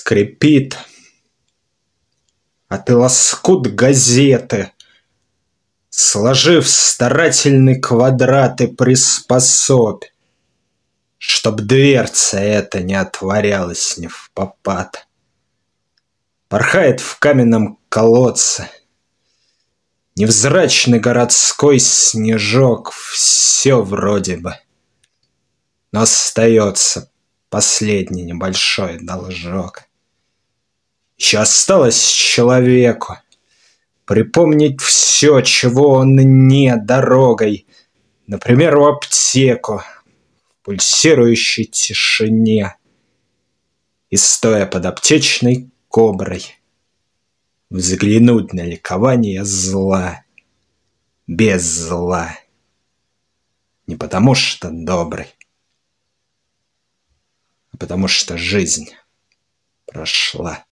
скрипит, а ты лоскут газеты, сложив старательный квадрат, и приспособь, чтоб дверца эта не отворялась невпопад. Порхает в каменном колодце невзрачный городской снежок, все вроде бы, но остается последний небольшой должок. Еще осталось человеку припомнить все, чего он не дорогой, например, в аптеку, в пульсирующей тишине, и, стоя под аптечной коброй, взглянуть на ликование зла без зла, не потому что добрый, а потому что жизнь прошла.